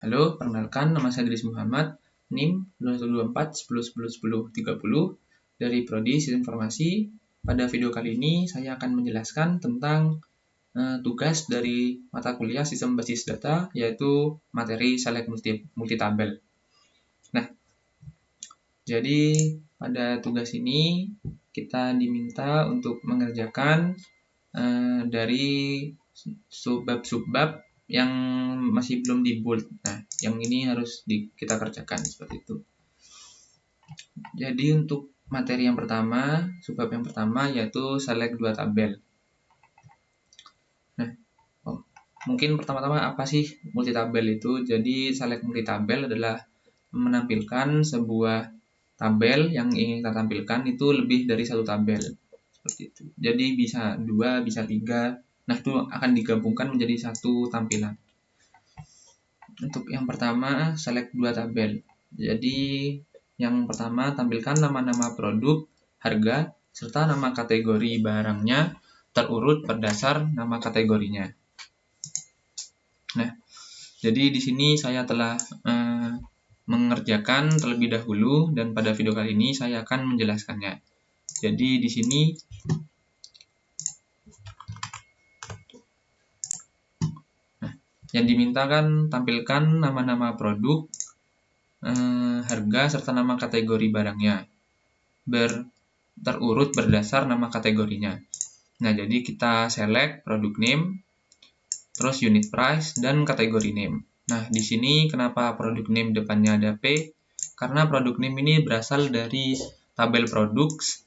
Halo, perkenalkan nama saya Idris Muhammad, NIM 012410101030 dari Prodi Sistem Informasi. Pada video kali ini saya akan menjelaskan tentang tugas dari mata kuliah Sistem Basis Data, yaitu materi select multitabel. Nah, jadi pada tugas ini kita diminta untuk mengerjakan dari subbab yang masih belum di bold. Nah, yang ini harus kita kerjakan seperti itu. Jadi untuk materi yang pertama, subbab yang pertama yaitu select 2 tabel. Nah, mungkin pertama-tama apa sih multitabel itu? Jadi select multitabel adalah menampilkan sebuah tabel yang ingin kita tampilkan itu lebih dari satu tabel. Seperti itu. Jadi bisa 2, bisa 3. Nah, itu akan digabungkan menjadi satu tampilan. Untuk yang pertama, select 2 tabel. Jadi, yang pertama tampilkan nama-nama produk, harga, serta nama kategori barangnya terurut berdasar nama kategorinya. Nah, jadi di sini saya telah mengerjakan terlebih dahulu dan pada video kali ini saya akan menjelaskannya. Jadi di sini yang dimintakan tampilkan nama-nama produk, harga, serta nama kategori barangnya terurut berdasar nama kategorinya. Nah, jadi kita select produk name, terus unit price, dan kategori name. Nah, di sini kenapa produk name depannya ada P? Karena produk name ini berasal dari tabel products.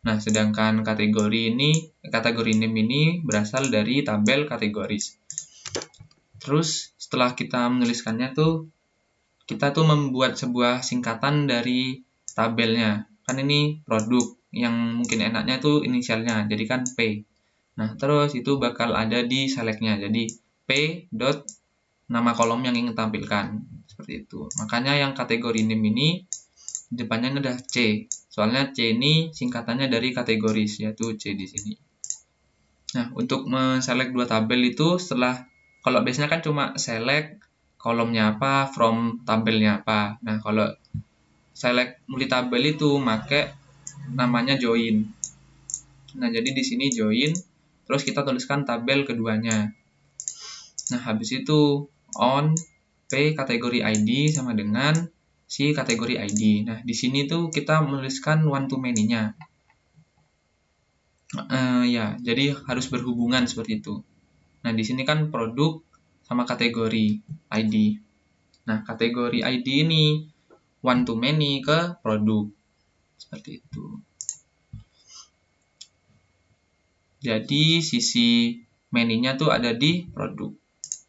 Nah, sedangkan kategori name ini berasal dari tabel kategoris. Terus setelah kita menuliskannya kita membuat sebuah singkatan dari tabelnya. Kan ini produk, yang mungkin enaknya inisialnya, jadi kan P. Nah, terus itu bakal ada di select-nya. Jadi P dot nama kolom yang ingin tampilkan. Seperti itu. Makanya yang kategori name ini depannya udah C. Soalnya C ini singkatannya dari kategoris, yaitu C di sini. Nah, untuk men-select 2 tabel itu kalau biasanya kan cuma select kolomnya apa, from tabelnya apa. Nah, kalau select multitabel itu pakai namanya join. Nah, jadi di sini join, terus kita tuliskan tabel keduanya. Nah, habis itu on P kategori ID sama dengan si kategori ID. Nah, di sini kita menuliskan one to many-nya. Ya, jadi harus berhubungan seperti itu. Nah, di sini kan produk sama kategori ID. Nah, kategori ID ini one to many ke produk. Seperti itu. Jadi, sisi many-nya ada di produk.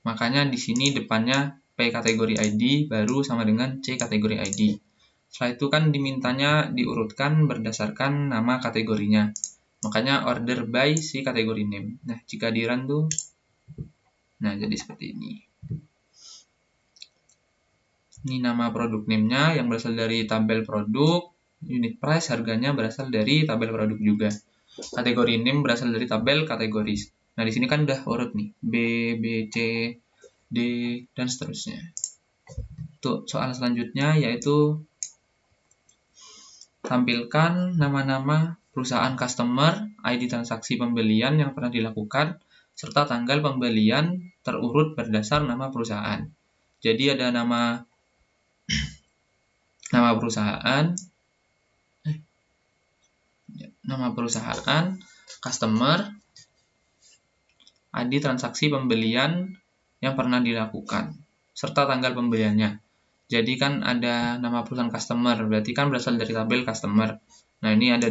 Makanya di sini depannya P kategori ID baru sama dengan C kategori ID. Setelah itu kan dimintanya diurutkan berdasarkan nama kategorinya. Makanya order by si kategori name. Nah, jika di run nah, jadi seperti ini. Ini nama produk name-nya yang berasal dari tabel produk, unit price harganya berasal dari tabel produk juga. Kategori name berasal dari tabel kategoris. Nah, di sini kan udah urut nih, B, B, C, D, dan seterusnya. Untuk soal selanjutnya yaitu tampilkan nama-nama perusahaan customer, ID transaksi pembelian yang pernah dilakukan, serta tanggal pembelian terurut berdasar nama perusahaan. Jadi ada nama perusahaan, customer, ID transaksi pembelian yang pernah dilakukan, serta tanggal pembeliannya. Jadi kan ada nama perusahaan customer, berarti kan berasal dari tabel customer. Nah, ini ada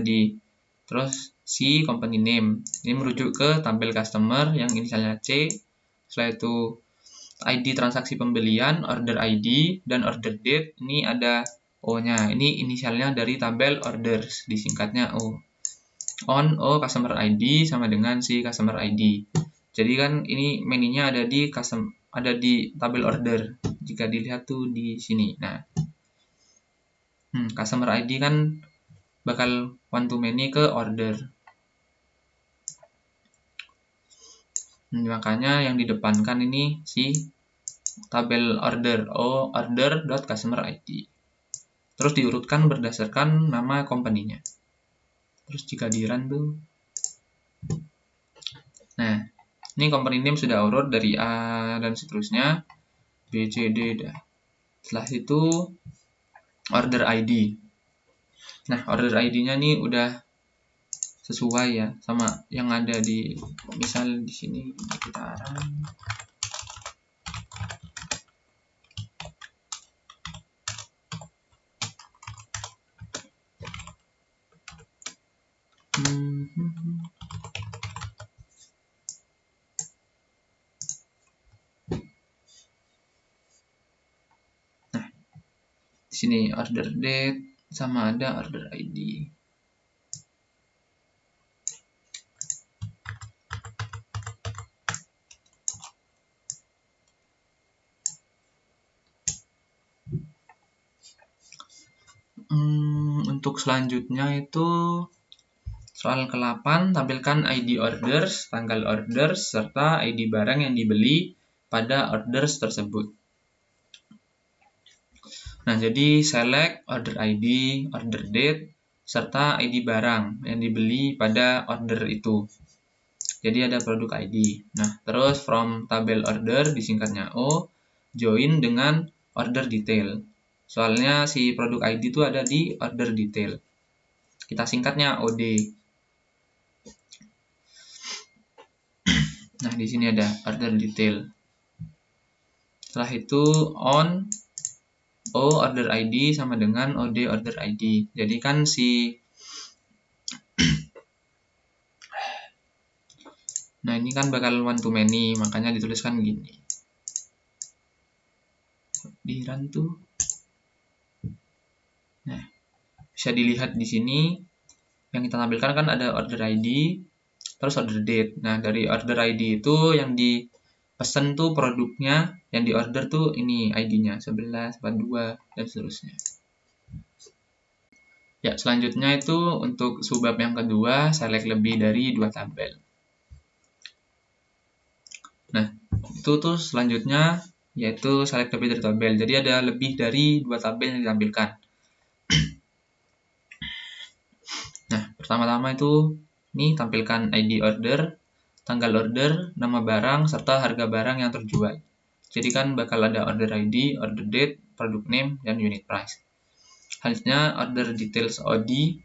terus si company name. Ini merujuk ke tabel customer yang inisialnya C. Setelah itu ID transaksi pembelian, order ID, dan order date. Ini ada O-nya. Ini inisialnya dari tabel orders, disingkatnya O. On O customer ID sama dengan si customer ID. Jadi kan ini menu-nya ada di tabel order. Jika dilihat di sini. Nah, customer ID kan bakal one to many ke order. Makanya yang didepankan ini si tabel order, order.customer.id. Terus diurutkan berdasarkan nama company-nya. Terus jika di run tuh, nah ini company name sudah urut dari A dan seterusnya, B, C, D, dah. Setelah itu order ID. Nah, order ID-nya nih udah sesuai ya sama yang ada di, misal di sini kita run. Nah, di sini order date sama ada order ID. Untuk selanjutnya itu soal ke-8, tampilkan ID orders, tanggal orders, serta ID barang yang dibeli pada orders tersebut. Nah, jadi select order ID, order date, serta ID barang yang dibeli pada order itu. Jadi ada produk ID. Nah, terus from tabel order, disingkatnya O, join dengan order detail. Soalnya si produk ID itu ada di order detail. Kita singkatnya OD. Nah, di sini ada order detail. Setelah itu on O order ID sama dengan OD order ID. Jadi kan si nah ini kan bakal one to many, makanya dituliskan gini. Di run tuh. Nah, bisa dilihat di sini yang kita tampilkan kan ada order ID, terus order date. Nah, dari order ID itu yang dipesan tuh produknya, yang di order tuh ini ID-nya 11, 42 dan seterusnya. Ya, selanjutnya itu untuk subbab yang kedua, select lebih dari 2 tabel. Nah, itu tuh selanjutnya yaitu select lebih dari tabel. Jadi ada lebih dari 2 tabel yang ditampilkan. Nah, pertama-tama itu ini tampilkan ID order, tanggal order, nama barang, serta harga barang yang terjual. Jadi kan bakal ada order ID, order date, product name, dan unit price. Selanjutnya order details OD.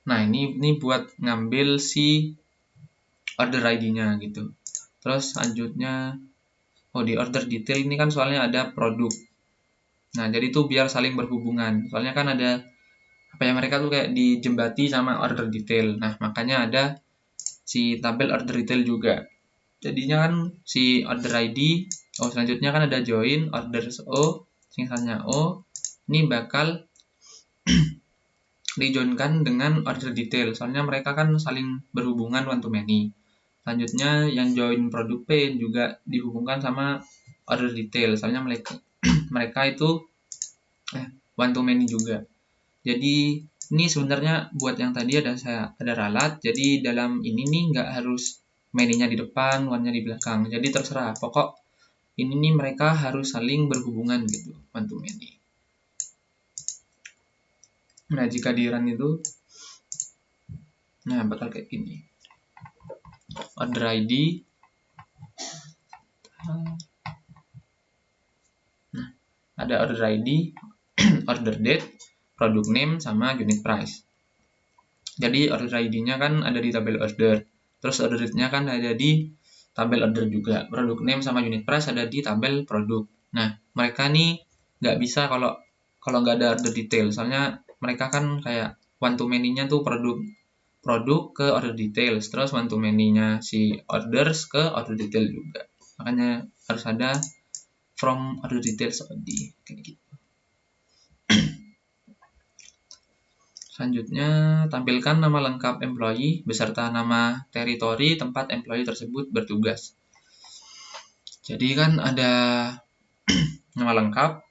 Nah, ini buat ngambil si order ID-nya gitu. Terus selanjutnya di order detail ini kan soalnya ada produk. Nah, jadi itu biar saling berhubungan. Soalnya kan ada mereka tuh kayak dijembati sama order detail. Nah, makanya ada si tabel order detail juga. Jadinya kan si order ID, selanjutnya kan ada join orders O, singkatnya O, ini bakal dijoinkan dengan order detail. Soalnya mereka kan saling berhubungan one to many. Selanjutnya yang join produk P juga dihubungkan sama order detail. Soalnya mereka itu one to many juga. Jadi ini sebenarnya buat yang tadi ada ralat. Jadi dalam ini nih nggak harus many-nya di depan, one-nya di belakang. Jadi terserah. Pokok ini nih mereka harus saling berhubungan gitu, one to many. Nah, jika di run itu, nah bakal kayak gini. Order ID. Nah, ada order ID, order date, product name, sama unit price. Jadi order ID-nya kan ada di tabel order. Terus order date-nya kan ada di tabel order juga. Product name sama unit price ada di tabel produk. Nah, mereka nih nggak bisa kalau nggak ada order detail. Soalnya mereka kan kayak one to many-nya tuh produk ke order details. Terus one to many-nya si orders ke order detail juga. Makanya harus ada from order details OD kayak gitu. Selanjutnya, tampilkan nama lengkap employee beserta nama teritori tempat employee tersebut bertugas. Jadi kan ada nama lengkap,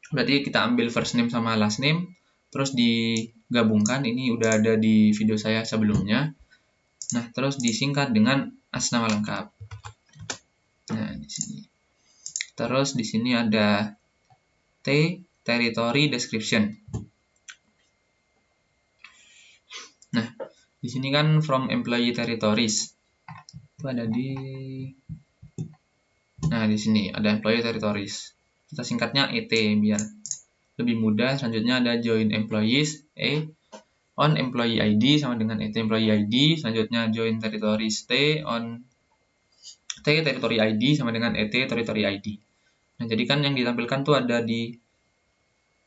berarti kita ambil first name sama last name, terus digabungkan. Ini udah ada di video saya sebelumnya. Nah, terus disingkat dengan as nama lengkap. Nah, di sini. Terus di sini ada T, territory description. Nah, di sini kan from employee territories. Itu ada di sini ada employee territories. Kita singkatnya ET biar lebih mudah. Selanjutnya ada join employees, on employee ID sama dengan ET employee ID. Selanjutnya join territories T on T territory ID sama dengan ET territory ID. Nah, jadi kan yang ditampilkan tuh ada di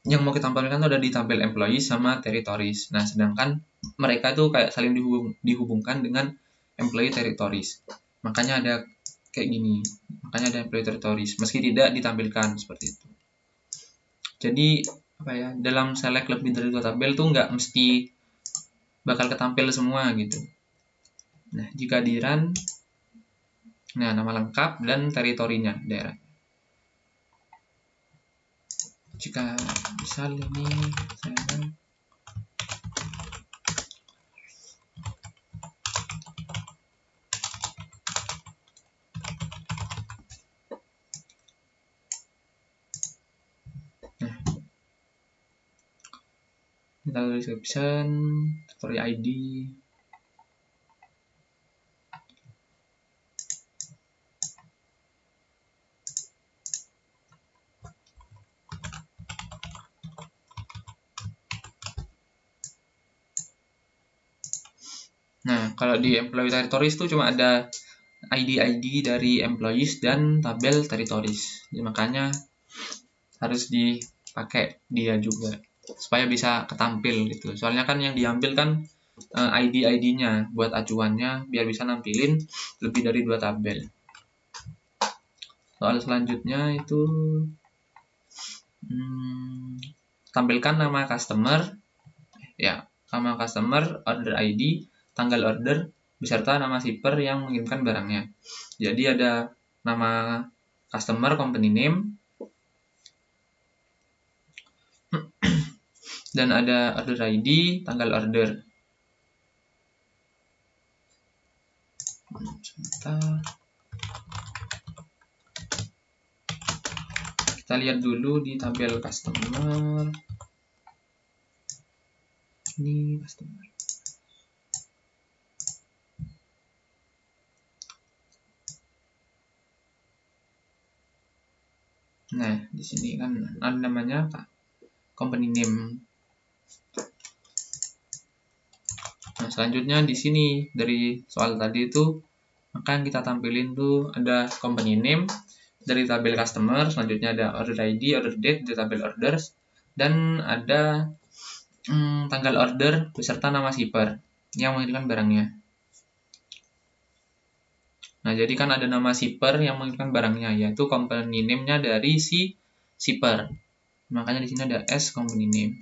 yang mau kita tampilkan tuh ada di tampil employee sama territories. Nah, sedangkan mereka tuh kayak saling dihubungkan dengan employee territories. Makanya ada kayak gini. Makanya ada employee territories meski tidak ditampilkan seperti itu. Jadi apa ya, dalam select lebih dari 2 tabel tuh nggak mesti bakal ketampil semua gitu. Nah, jika di run, nah nama lengkap dan teritorinya daerah. Jika misal ini saya title description, territory ID. Nah, kalau di employee territories itu cuma ada ID dari employees dan tabel territories. Jadi, makanya harus dipakai dia juga supaya bisa ketampil gitu. Soalnya kan yang diambil kan ID-nya buat acuannya biar bisa nampilin lebih dari 2 tabel. Soal selanjutnya itu tampilkan nama customer, ya, nama customer, order ID, tanggal order, beserta nama shipper yang mengirimkan barangnya. Jadi ada nama customer, company name, dan ada order ID, tanggal order. Sebentar. Kita lihat dulu di tabel customer. Ini customer. Nah, di sini kan ada namanya apa? Company name. Nah, selanjutnya di sini dari soal tadi itu maka yang kita tampilin tuh ada company name dari tabel customer, selanjutnya ada order ID, order date dari tabel orders, dan ada tanggal order beserta nama shipper yang mengirimkan barangnya. Nah, jadi kan ada nama shipper yang mengirimkan barangnya, yaitu company name-nya dari si shipper. Makanya di sini ada S company name.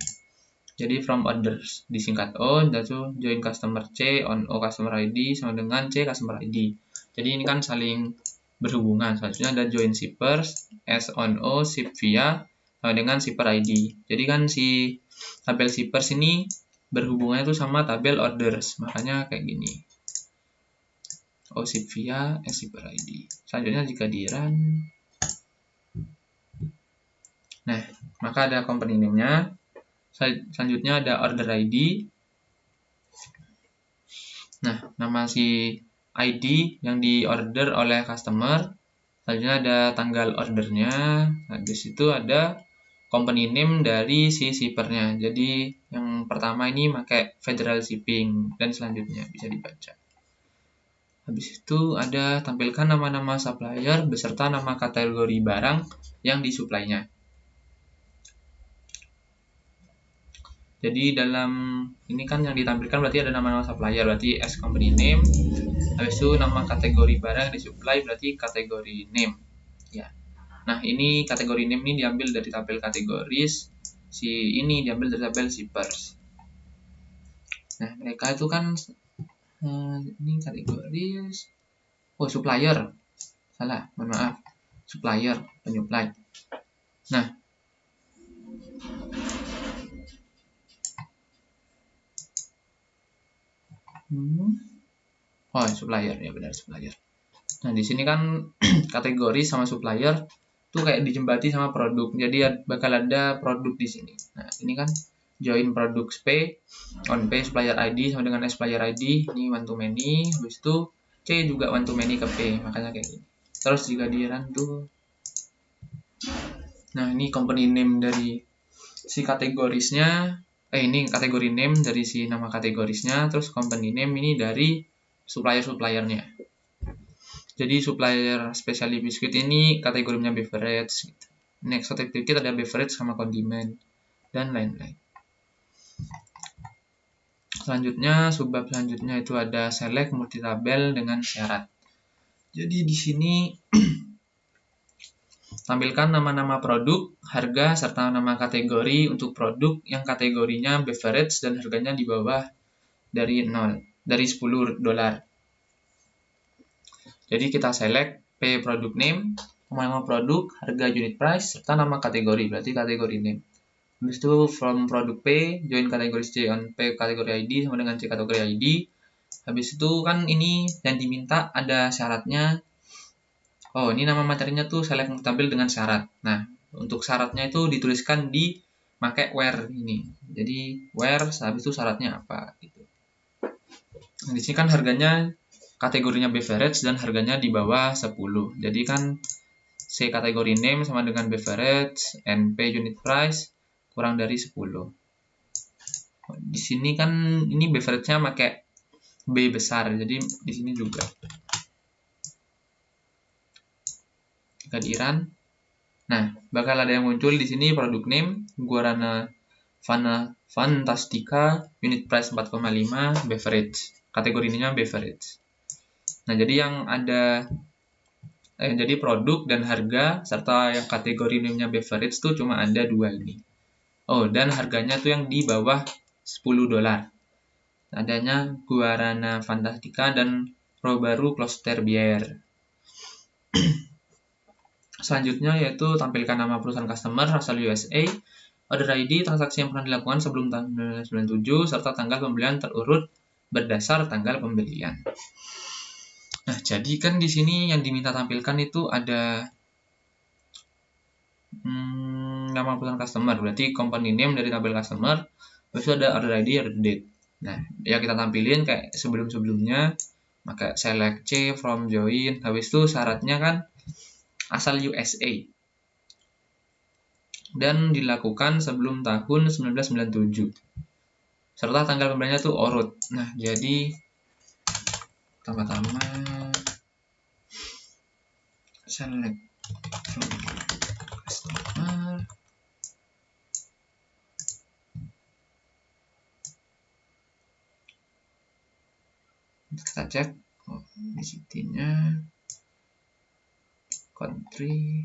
Jadi from orders disingkat O, dan join customer C on O customer ID sama dengan C customer ID. Jadi ini kan saling berhubungan. Selanjutnya ada join shippers S on O ship via sama dengan shipper ID. Jadi kan si tabel shippers ini berhubungannya itu sama tabel orders. Makanya kayak gini. O ship via S shipper ID. Selanjutnya jika di run, nah maka ada company name-nya. Selanjutnya ada order ID. Nah, nama si ID yang di order oleh customer. Selanjutnya ada tanggal ordernya. Nah, di situ ada company name dari si shippernya. Jadi yang pertama ini pakai Federal Shipping dan selanjutnya bisa dibaca. Habis itu ada tampilkan nama-nama supplier beserta nama kategori barang yang disuplainya. Jadi dalam ini kan yang ditampilkan berarti ada nama-nama supplier, berarti as company name. Habis itu nama kategori barang yang disuplai berarti kategori name. Ya. Nah, ini kategori name ini diambil dari tabel kategoris. Si ini diambil dari tabel shippers. Nah, mereka itu kan ini kategoris. Oh, supplier. Salah, mohon maaf. Supplier, penyuplai. Nah, oh, supplier ya, benar supplier. Nah, di sini kan kategori sama supplier tuh kayak dijembati sama produk. Jadi bakal ada produk di sini. Nah, ini kan join produk P on P supplier ID sama dengan supplier ID, ini one to many, habis itu C juga one to many ke P, makanya kayak gini. Terus jika di run tuh, nah ini company name dari si kategorisnya, ini kategori name dari si nama kategorisnya, terus company name ini dari supplier-suppliernya. Jadi supplier specialty biscuit ini kategorinya beverage gitu. Next certificate ada beverage sama kondimen dan lain-lain. Selanjutnya, subbab selanjutnya itu ada select multitabel dengan syarat. Jadi di sini tampilkan nama-nama produk, harga, serta nama kategori untuk produk yang kategorinya beverage dan harganya di bawah dari $10. Jadi kita select P product name, nama produk, harga unit price, serta nama kategori, berarti kategori name. Habis itu from produk P, join kategori C on P kategori ID sama dengan C kategori ID. Habis itu kan ini yang diminta ada syaratnya. Oh, ini nama materinya tuh select tampil dengan syarat. Nah, untuk syaratnya itu dituliskan di pakai where ini. Jadi where habis itu syaratnya apa gitu. Nah, di sini kan harganya kategorinya beverage dan harganya di bawah 10. Jadi kan C kategori name sama dengan beverage, NP unit price kurang dari 10. Di sini kan ini beverage-nya pakai B besar, jadi di sini juga. Jika di run, nah bakal ada yang muncul di sini produk name Guarana Fantastica unit price 4,5 beverage. Kategorinya beverage. Nah, jadi yang ada jadi produk dan harga serta yang kategori name-nya beverage tuh cuma ada 2 ini. Oh, dan harganya tuh yang di bawah $10. Adanya Guarana Fantastica dan Robaru Kloster Bier. Selanjutnya yaitu tampilkan nama perusahaan customer asal USA, order ID, transaksi yang pernah dilakukan sebelum tahun 1997, serta tanggal pembelian terurut berdasar tanggal pembelian. Nah, jadi kan di sini yang diminta tampilkan itu ada nama perusahaan customer, berarti company name dari tabel customer, terus ada order ID, order date. Nah, ya kita tampilin kayak sebelum-sebelumnya, maka select C from join, habis itu syaratnya kan asal USA. Dan dilakukan sebelum tahun 1997. Serta tanggal pembeliannya tuh urut. Nah, jadi pertama-tama select from customer. Kita cek di sitinya country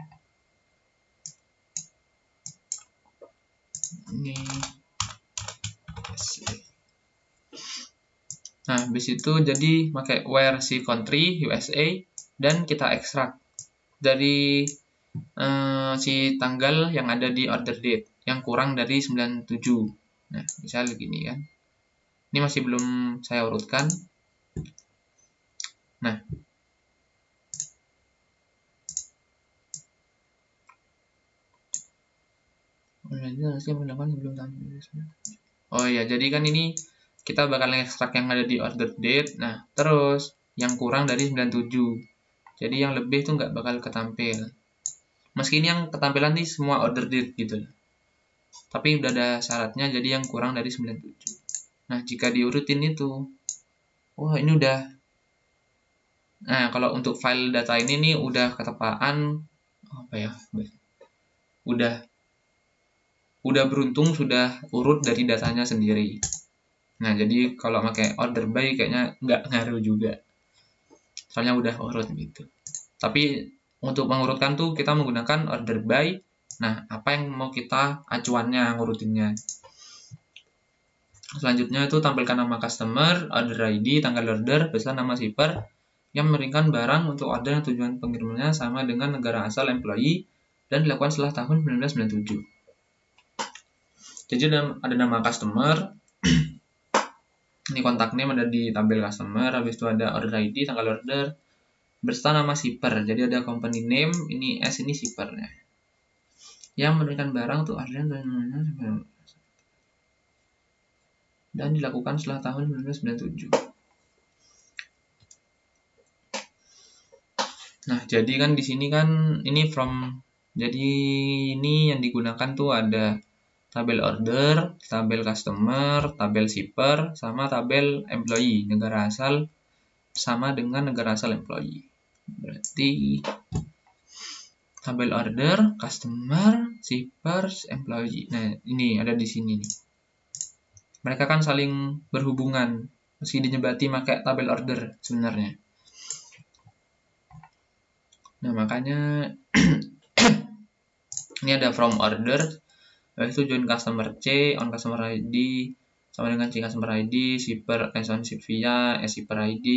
ini. Nah, habis itu jadi pakai where si country USA dan kita ekstrak dari si tanggal yang ada di order date yang kurang dari 97. Nah, misal gini kan. Ini masih belum saya urutkan. Nah, oh ya, jadi kan ini kita bakal ekstrak yang ada di order date. Nah, terus yang kurang dari 97. Jadi yang lebih tuh nggak bakal ketampil. Meski ini yang ketampilan nih semua order date gitu. Tapi udah ada syaratnya, jadi yang kurang dari 97. Nah, jika diurutin itu, wah ini udah. Nah, kalau untuk file data ini nih udah ketepaan, apa ya? Udah beruntung sudah urut dari datanya sendiri. Nah, jadi kalau pakai order by kayaknya nggak ngaruh juga. Soalnya udah urut gitu. Tapi untuk mengurutkan tuh kita menggunakan order by. Nah, apa yang mau kita acuannya ngurutinnya. Selanjutnya itu tampilkan nama customer, order ID, tanggal order, beserta nama shipper yang mengirimkan barang untuk order yang tujuan pengirimannya sama dengan negara asal employee dan dilakukan setelah tahun 1997. Jadi ada nama customer. Ini kontak name ada di tabel customer, habis itu ada order ID, tanggal order, beserta nama shipper. Jadi ada company name, ini S ini shippernya. Yang menurunkan barang tuh artinya dan dilakukan setelah tahun 1997. Nah, jadi kan di sini kan ini jadi ini yang digunakan tuh ada tabel order, tabel customer, tabel shipper, sama tabel employee, negara asal sama dengan negara asal employee. Berarti tabel order, customer, shipper, employee. Nah, ini ada di sini nih. Mereka kan saling berhubungan, meski dinyebati pakai tabel order sebenarnya. Nah, makanya ini ada from order, itu join customer C, on customer ID, sama dengan C customer ID, shipper S on ship via, S shipper ID.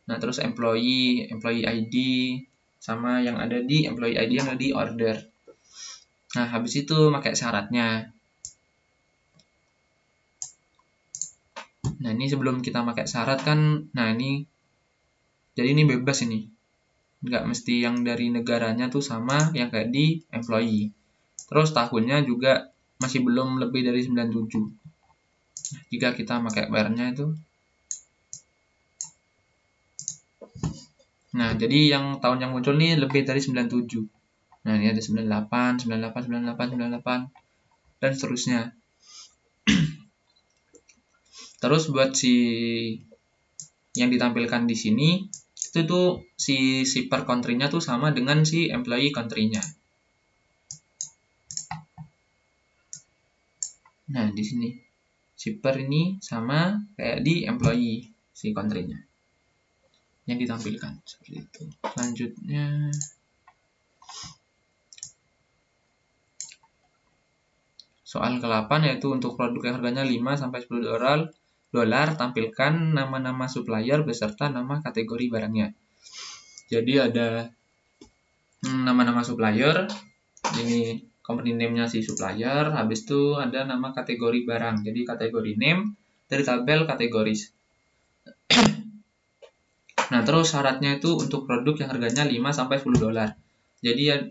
Nah, terus employee ID, sama yang ada di employee ID yang ada di order. Nah, habis itu pakai syaratnya. Nah, ini sebelum kita pakai syarat kan, nah ini, jadi ini bebas ini. Nggak mesti yang dari negaranya tuh sama yang kayak di employee. Terus tahunnya juga masih belum lebih dari 97. Jika kita pakai where-nya itu. Nah, jadi yang tahun yang muncul nih lebih dari 97. Nah, ini ada 98, 98, 98, 98, dan seterusnya. Terus buat si yang ditampilkan di sini, itu tuh si shipper country-nya tuh sama dengan si employee country-nya. Nah, di sini shipper ini sama kayak di employee si country-nya yang ditampilkan seperti itu. Selanjutnya soal ke-8 yaitu untuk produk yang harganya 5 sampai 10 dolar tampilkan nama-nama supplier beserta nama kategori barangnya. Jadi ada nama-nama supplier, ini company name-nya si supplier, habis itu ada nama kategori barang. Jadi kategori name dari tabel kategoris. Nah, terus syaratnya itu untuk produk yang harganya 5 sampai 10 dolar. Jadi ya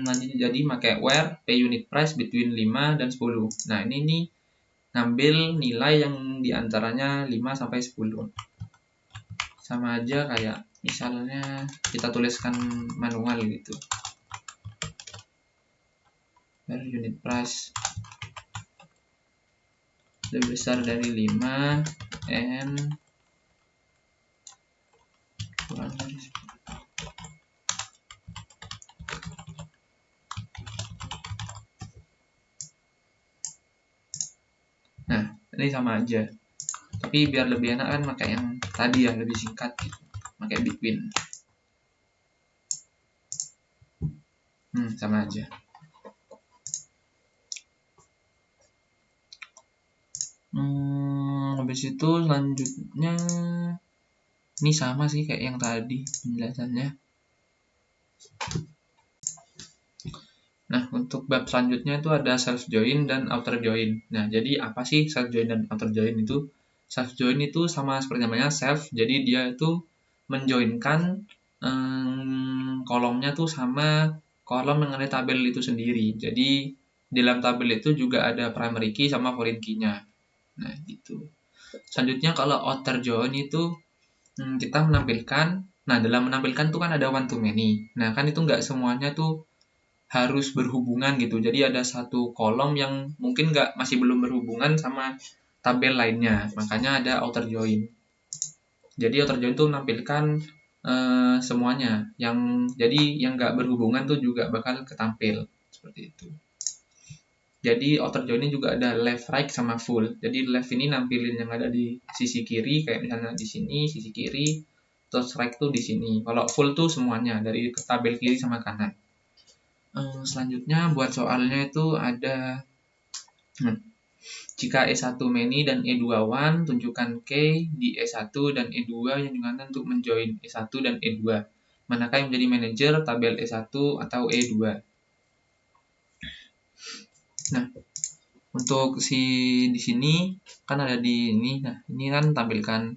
nanti jadi pakai where pay unit price between 5 dan 10. Nah, ini nih ngambil nilai yang diantaranya 5 sampai 10. Sama aja kayak misalnya kita tuliskan manual gitu. Where unit price lebih besar dari 5 and kurang dari 10. Nah, ini sama aja. Tapi biar lebih enak kan pakai yang tadi ya, lebih singkat gitu. Pakai between. Sama aja. Habis itu selanjutnya ini sama sih kayak yang tadi penjelasannya. Nah, untuk bab selanjutnya itu ada self join dan outer join. Nah, jadi apa sih self join dan outer join itu? Self join itu sama seperti namanya self, jadi dia itu menjoinkan kolomnya tuh sama kolom yang ada tabel itu sendiri. Jadi dalam tabel itu juga ada primary key sama foreign key-nya. Nah, gitu. Selanjutnya kalau outer join itu kita menampilkan, nah dalam menampilkan tuh kan ada one to many. Nah, kan itu nggak semuanya tuh harus berhubungan gitu. Jadi ada satu kolom yang mungkin masih belum berhubungan sama tabel lainnya. Makanya ada outer join. Jadi outer join tuh menampilkan semuanya. Jadi yang nggak berhubungan tuh juga bakal ketampil seperti itu. Jadi outer join ini juga ada left, right, sama full. Jadi left ini nampilin yang ada di sisi kiri, kayak misalnya di sini sisi kiri, terus right tuh di sini. Kalau full tuh semuanya dari tabel kiri sama kanan. Selanjutnya buat soalnya itu ada jika E1 many dan E2 one, tunjukkan key di E1 dan E2 yang digunakan untuk menjoin E1 dan E2. Manakah yang menjadi manajer tabel E1 atau E2? Nah, untuk di sini kan ada di ini. Nah, ini kan tampilkan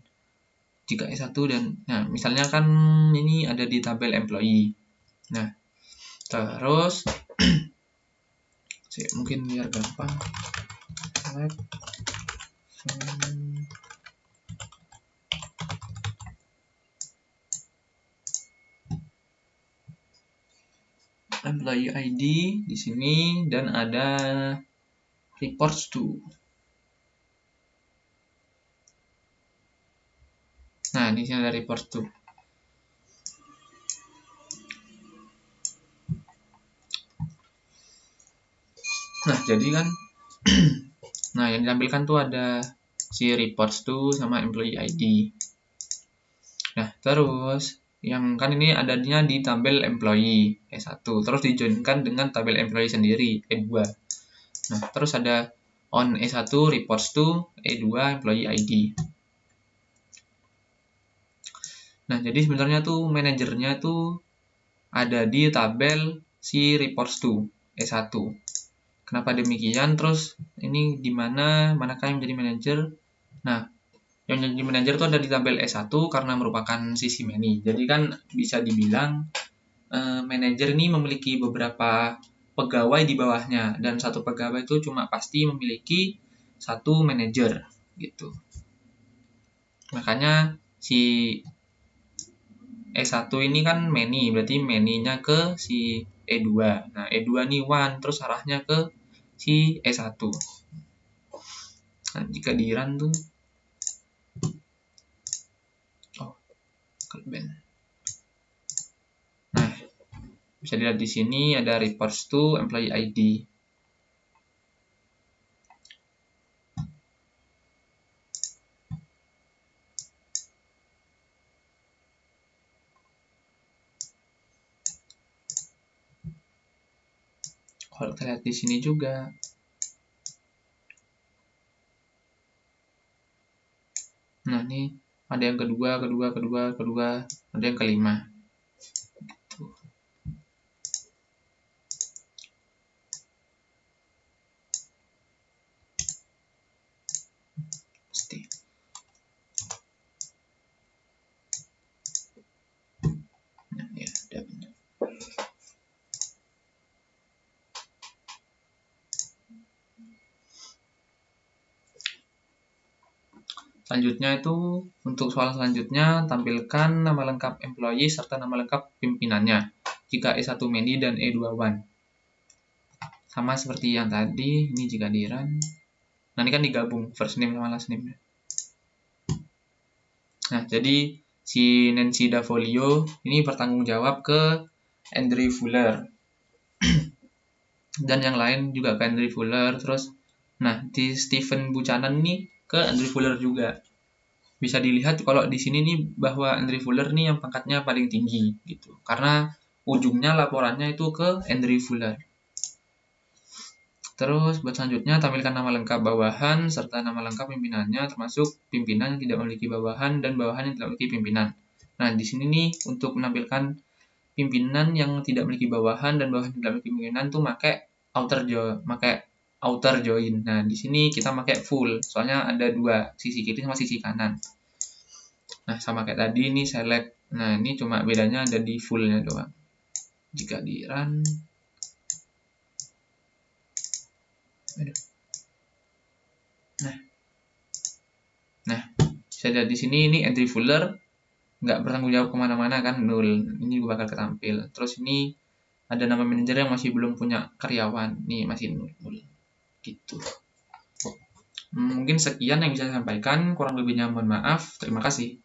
jika E1 dan nah misalnya kan ini ada di tabel employee. Nah, terus mungkin biar gampang. Employee ID di sini dan ada reports to. Nah, di sini ada reports to. Nah, jadi kan nah, yang ditampilkan tuh ada si reports to sama employee ID. Nah, terus yang kan ini adanya di tabel employee E1, terus dijoinkan dengan tabel employee sendiri E2. Nah, terus ada on E1 reports to E2 employee ID. Nah, jadi sebenarnya tuh manajernya tuh ada di tabel si reports to E1. Kenapa demikian? Terus ini di manakah yang menjadi manajer? Nah, yang menjadi manajer itu ada di tabel E1 karena merupakan sisi many. Jadi kan bisa dibilang manajer ini memiliki beberapa pegawai di bawahnya dan satu pegawai itu cuma pasti memiliki satu manajer gitu. Makanya si E1 ini kan many, berarti many-nya ke si E2. Nah, E2 ini one, terus arahnya ke si E1. Nah, jika di run tuh kelebihan. Nah, bisa dilihat di sini ada reports to employee ID. Kalau kita lihat di sini juga. Nah, ini ada yang kedua, ada yang kelima. Gitu. Pasti. Nah, ya, ada benar. Selanjutnya itu, untuk soal selanjutnya, tampilkan nama lengkap employee serta nama lengkap pimpinannya, jika E1 many dan E2 one. Sama seperti yang tadi, ini jika di run. Nah, ini kan digabung, first name sama last name. Nah, jadi si Nancy Dafolio ini bertanggung jawab ke Andrew Fuller. Dan yang lain juga ke Andrew Fuller. Terus, nah, di Stephen Buchanan ini ke Andrew Fuller juga. Bisa dilihat kalau di sini nih bahwa Andrew Fuller nih yang pangkatnya paling tinggi gitu. Karena ujungnya laporannya itu ke Andrew Fuller. Terus buat selanjutnya tampilkan nama lengkap bawahan serta nama lengkap pimpinannya termasuk pimpinan yang tidak memiliki bawahan dan bawahan yang tidak memiliki pimpinan. Nah, di sini nih untuk menampilkan pimpinan yang tidak memiliki bawahan dan bawahan yang tidak memiliki pimpinan tuh pakai outer join. Nah, di sini kita pakai full, soalnya ada dua, sisi kiri sama sisi kanan. Nah, sama kayak tadi ini select. Nah, ini cuma bedanya ada di fullnya doang. Jika di run, Nah, bisa lihat di sini ini entry Fuller nggak bertanggung jawab kemana-mana kan, 0. Ini gue bakal ketampil. Terus ini ada nama manajer yang masih belum punya karyawan, nih masih 0. Gitu. Mungkin sekian yang bisa saya sampaikan, kurang lebihnya mohon maaf. Terima kasih.